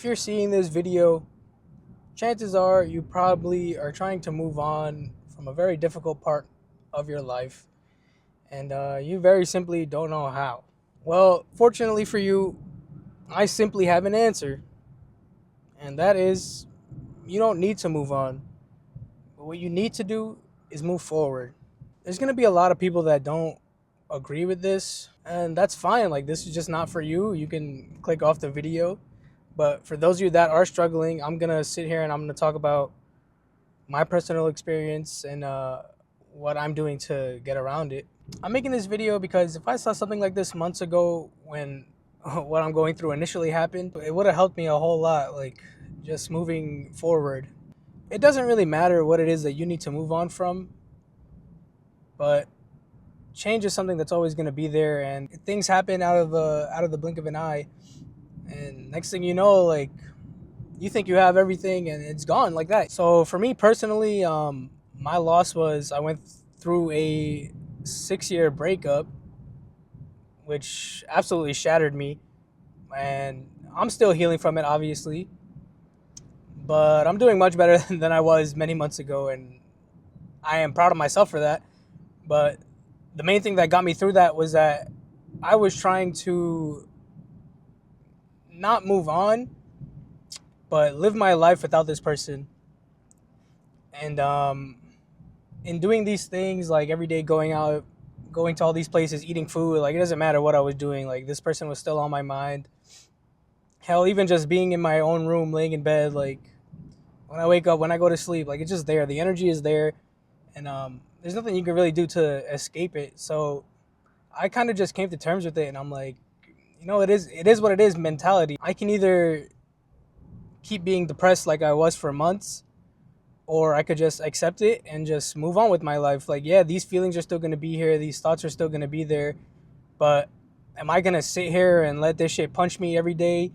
if you're seeing this video, chances are you probably are trying to move on from a very difficult part of your life, and you very simply don't know how. Well, fortunately for you, I simply have an answer, and that is you don't need to move on. But what you need to do is move forward. There's going to be a lot of people that don't agree with this, and that's fine. Like, this is just not for you. You can click off the video. But for those of you that are struggling, I'm going to sit here and I'm going to talk about my personal experience and what I'm doing to get around it. I'm making this video because if I saw something like this months ago when what I'm going through initially happened, it would have helped me a whole lot, like just moving forward. It doesn't really matter what it is that you need to move on from, but change is something that's always going to be there, and things happen out of the blink of an eye, and next thing you know, like, you think you have everything and it's gone like that. So for me personally, my loss was I went through a 6-year breakup, which absolutely shattered me, and I'm still healing from it, obviously, but I'm doing much better than I was many months ago, and I am proud of myself for that. But the main thing that got me through that was that I was trying to not move on, but live my life without this person. And in doing these things, like every day going out, going to all these places, eating food, like it doesn't matter what I was doing. Like, this person was still on my mind. Hell, even just being in my own room, laying in bed, like when I wake up, when I go to sleep, like it's just there. The energy is there, and there's nothing you can really do to escape it. So I kind of just came to terms with it, and I'm like, it is what it is mentality. I can either keep being depressed like I was for months, or I could just accept it and just move on with my life. Like, yeah, these feelings are still going to be here, these thoughts are still going to be there, but am I going to sit here and let this shit punch me every day,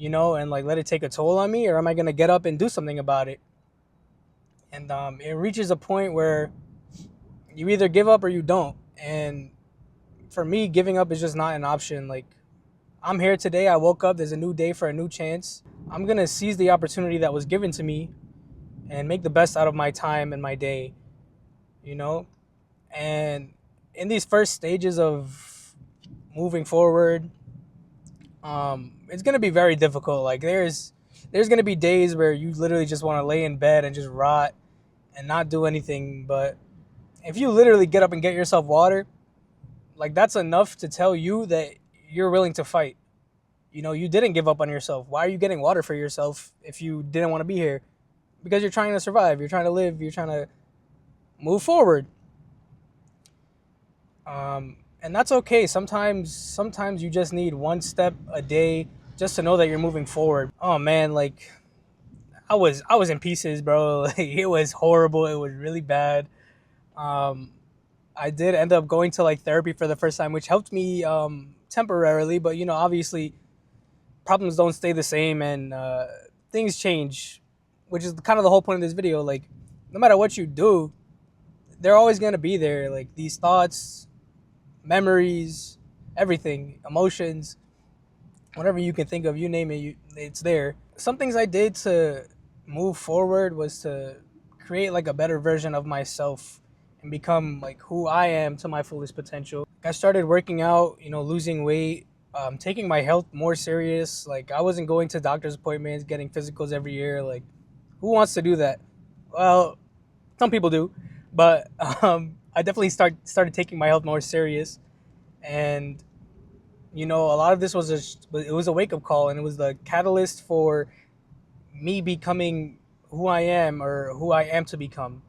and like let it take a toll on me, or am I going to get up and do something about it? And it reaches a point where you either give up or you don't. And for me, giving up is just not an option. Like, I'm here today. I woke up. There's a new day for a new chance. I'm going to seize the opportunity that was given to me and make the best out of my time and my day, you know? And in these first stages of moving forward, it's going to be very difficult. Like, there's going to be days where you literally just want to lay in bed and just rot and not do anything. But if you literally get up and get yourself water, like, that's enough to tell you that you're willing to fight. You didn't give up on yourself. Why are you getting water for yourself if you didn't want to be here? Because you're trying to survive. You're trying to live. You're trying to move forward. And that's okay. Sometimes you just need one step a day just to know that you're moving forward. Oh man, like I was in pieces, bro. Like, it was horrible. It was really bad. Um, I did end up going to like therapy for the first time, which helped me temporarily. But obviously, problems don't stay the same, and things change, which is kind of the whole point of this video. Like, no matter what you do, they're always gonna be there. Like, these thoughts, memories, everything, emotions, whatever you can think of, you name it, it's there. Some things I did to move forward was to create like a better version of myself and become like who I am to my fullest potential. I started working out, losing weight, taking my health more serious. Like, I wasn't going to doctor's appointments, getting physicals every year. Like, who wants to do that? Well, some people do, but I definitely started taking my health more serious, and a lot of this was a wake up call, and it was the catalyst for me becoming who I am, or who I am to become.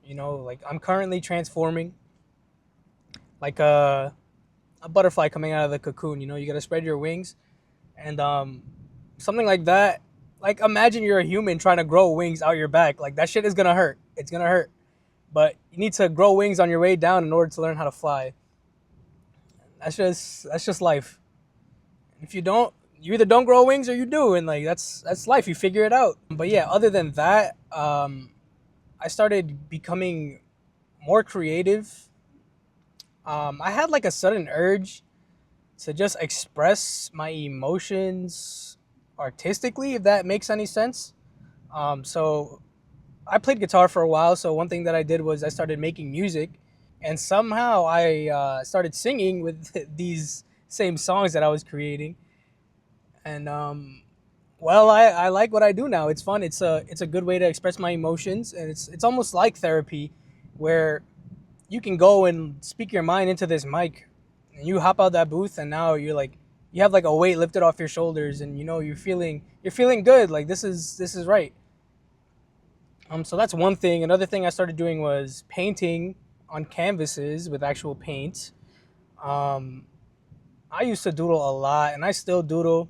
Like, I'm currently transforming like a butterfly coming out of the cocoon. You got to spread your wings, and something like that. Like, imagine you're a human trying to grow wings out your back. Like, that shit is gonna hurt. It's gonna hurt, but you need to grow wings on your way down in order to learn how to fly. That's just life. If you don't, you either don't grow wings or you do, and like that's life. You figure it out. But yeah, other than that, I started becoming more creative. I had like a sudden urge to just express my emotions artistically, if that makes any sense. So I played guitar for a while. So one thing that I did was I started making music, and somehow I started singing with these same songs that I was creating. And well, I like what I do now. It's fun. It's a good way to express my emotions, and it's almost like therapy, where you can go and speak your mind into this mic, and you hop out that booth, and now you're like, you have like a weight lifted off your shoulders, and you're feeling good. Like this is right. So that's one thing. Another thing I started doing was painting on canvases with actual paint. Um, I used to doodle a lot, and I still doodle,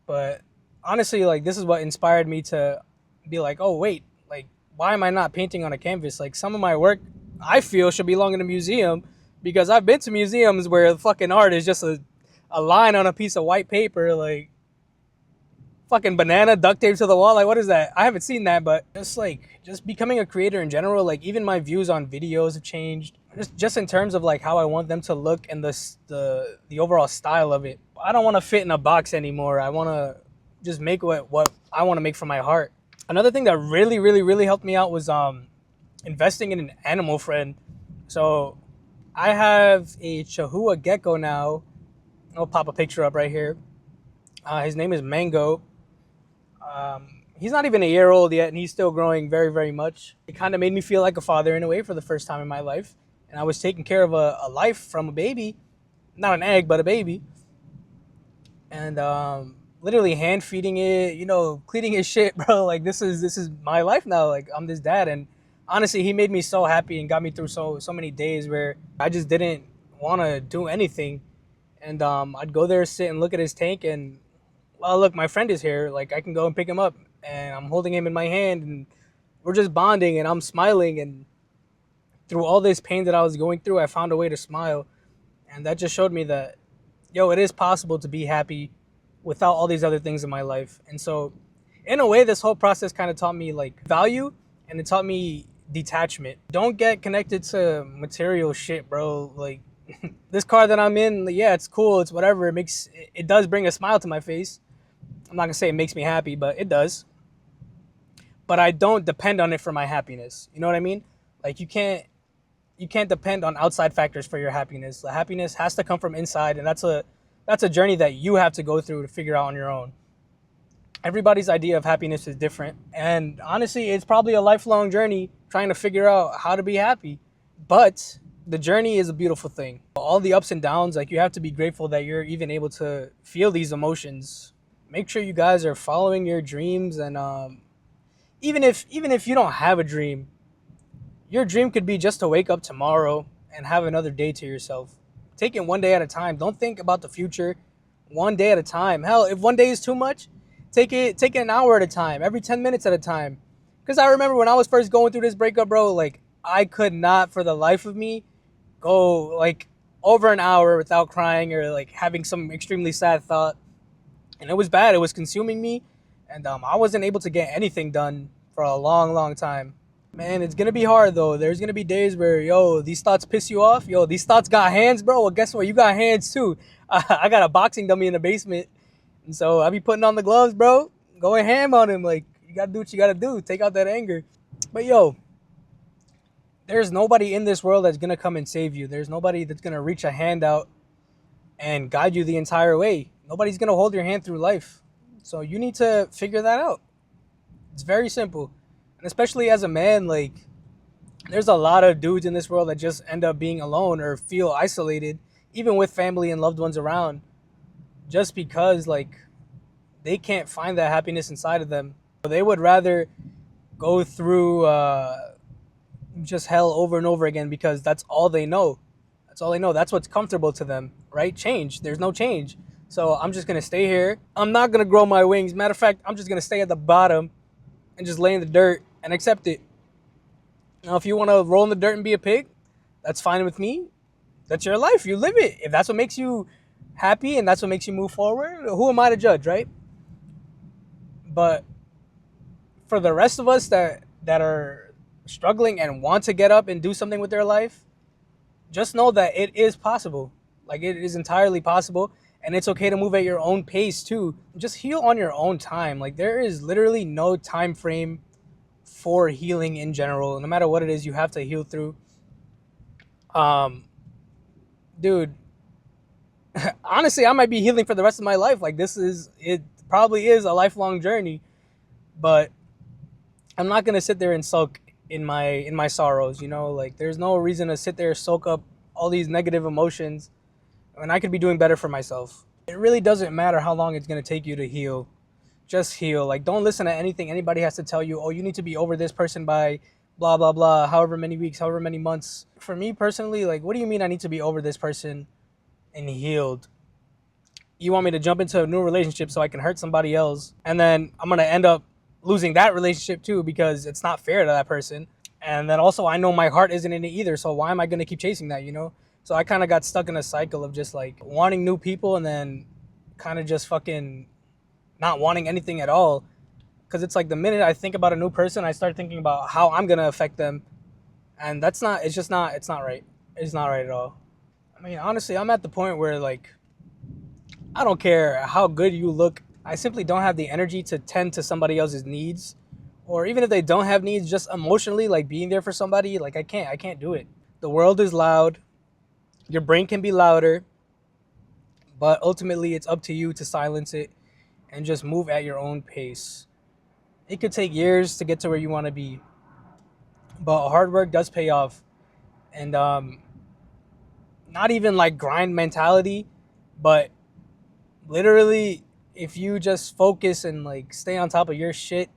but honestly, like this is what inspired me to be like, oh wait, like why am I not painting on a canvas? Like some of my work, I feel should belong in a museum, because I've been to museums where the fucking art is just a line on a piece of white paper, like fucking banana duct tape to the wall. Like what is that? I haven't seen that, but just becoming a creator in general, like even my views on videos have changed. Just in terms of like how I want them to look, and the overall style of it. I don't want to fit in a box anymore. I want to just make what I want to make from my heart. Another thing that really really really helped me out was investing in an animal friend. So I have a Chihuahua gecko now. I'll pop a picture up right here. His name is Mango. He's not even a year old yet, and he's still growing very, very much. It kind of made me feel like a father in a way for the first time in my life. And I was taking care of a life from a baby, not an egg, but a baby. And literally hand feeding it, cleaning his shit, bro. Like this is my life now. Like I'm this dad, and honestly, he made me so happy and got me through so many days where I just didn't want to do anything. And I'd go there, sit and look at his tank, and well, look, my friend is here. Like I can go and pick him up, and I'm holding him in my hand, and we're just bonding, and I'm smiling. And through all this pain that I was going through, I found a way to smile, and that just showed me that, yo, it is possible to be happy without all these other things in my life. And so, in a way, this whole process kind of taught me like value, and it taught me detachment. Don't get connected to material shit, bro. Like this car that I'm in, yeah, it's cool, it's whatever. It does bring a smile to my face. I'm not gonna say it makes me happy, but it does. But I don't depend on it for my happiness. You know what I mean? Like you can't depend on outside factors for your happiness. The happiness has to come from inside, and that's a journey that you have to go through to figure out on your own. Everybody's idea of happiness is different, and honestly, it's probably a lifelong journey trying to figure out how to be happy. But the journey is a beautiful thing. All the ups and downs, like you have to be grateful that you're even able to feel these emotions. Make sure you guys are following your dreams, and even if you don't have a dream, your dream could be just to wake up tomorrow and have another day to yourself. Take it one day at a time. Don't think about the future. One day at a time. Hell, if one day is too much, take it an hour at a time, every 10 minutes at a time. Cuz I remember when I was first going through this breakup, bro, like I could not for the life of me go like over an hour without crying or like having some extremely sad thought. And it was bad. It was consuming me, and I wasn't able to get anything done for a long, long time. Man, it's gonna be hard though. There's gonna be days where, yo, these thoughts piss you off. Yo, these thoughts got hands, bro. Well, guess what? You got hands too. I got a boxing dummy in the basement, and so I be putting on the gloves, bro. Going ham on him. Like you gotta do what you gotta do. Take out that anger. But yo, there's nobody in this world that's gonna come and save you. There's nobody that's gonna reach a hand out and guide you the entire way. Nobody's gonna hold your hand through life. So you need to figure that out. It's very simple. And especially as a man, like there's a lot of dudes in this world that just end up being alone or feel isolated, even with family and loved ones around, just because like they can't find that happiness inside of them. They would rather go through just hell over and over again because that's all they know. That's all they know. That's what's comfortable to them, right? Change. There's no change. So I'm just gonna stay here. I'm not gonna grow my wings. Matter of fact, I'm just gonna stay at the bottom and just lay in the dirt and accept it. Now, if you want to roll in the dirt and be a pig, that's fine with me. That's your life. You live it. If that's what makes you happy and that's what makes you move forward, who am I to judge, right? But for the rest of us that are struggling and want to get up and do something with their life, just know that it is possible. Like it is entirely possible. And it's okay to move at your own pace too. Just heal on your own time. Like, there is literally no time frame for healing in general. No matter what it is you have to heal through. Um, dude, honestly, I might be healing for the rest of my life. Like, it probably is a lifelong journey, but I'm not gonna sit there and sulk in my sorrows. Like, there's no reason to sit there, soak up all these negative emotions when I could be doing better for myself. It really doesn't matter how long it's gonna take you to heal. Just heal. Like, don't listen to anything anybody has to tell you. Oh, you need to be over this person by blah blah blah, however many weeks, however many months. For me personally, like, what do you mean I need to be over this person and healed? You want me to jump into a new relationship so I can hurt somebody else, and then I'm gonna end up losing that relationship too because it's not fair to that person. And then also, I know my heart isn't in it either, so why am I gonna keep chasing that? So I kind of got stuck in a cycle of just like wanting new people and then kind of just fucking not wanting anything at all. Because it's like the minute I think about a new person, I start thinking about how I'm gonna affect them, and that's not. It's just not. It's not right. It's not right at all. I mean, honestly, I'm at the point where, like, I don't care how good you look. I simply don't have the energy to tend to somebody else's needs, or even if they don't have needs, just emotionally, like being there for somebody. Like, I can't do it. The world is loud. Your brain can be louder, but ultimately, it's up to you to silence it and just move at your own pace. It could take years to get to where you want to be, but hard work does pay off. And not even like grind mentality, but literally, if you just focus and like stay on top of your shit,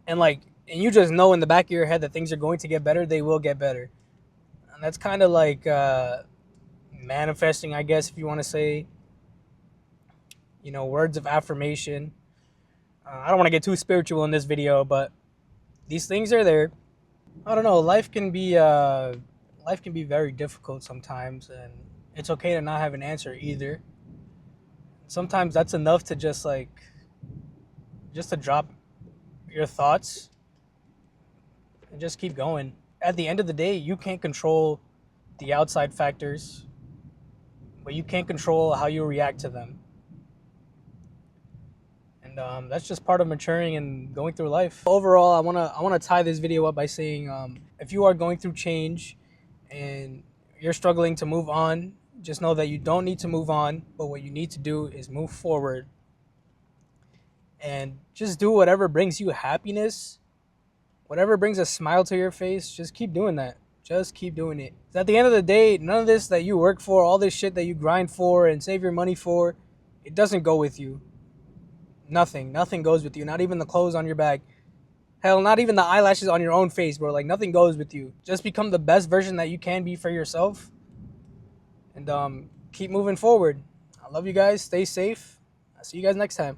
and you just know in the back of your head that things are going to get better, they will get better. And that's kind of like manifesting, I guess, if you want to say, words of affirmation. I don't want to get too spiritual in this video, but these things are there. I don't know. Life can be very difficult sometimes, and it's okay to not have an answer either. Sometimes that's enough to just to drop your thoughts and just keep going. At the end of the day, you can't control the outside factors, but you can't control how you react to them. And that's just part of maturing and going through life. Overall, I wanna tie this video up by saying, if you are going through change and you're struggling to move on, just know that you don't need to move on, but what you need to do is move forward and just do whatever brings you happiness, whatever brings a smile to your face. Just keep doing that. Just keep doing it. 'Cause at the end of the day, none of this that you work for, all this shit that you grind for and save your money for, it doesn't go with you. Nothing goes with you. Not even the clothes on your back. Hell, not even the eyelashes on your own face, bro. Like, nothing goes with you. Just become the best version that you can be for yourself, and keep moving forward. I love you guys. Stay safe. I'll see you guys next time.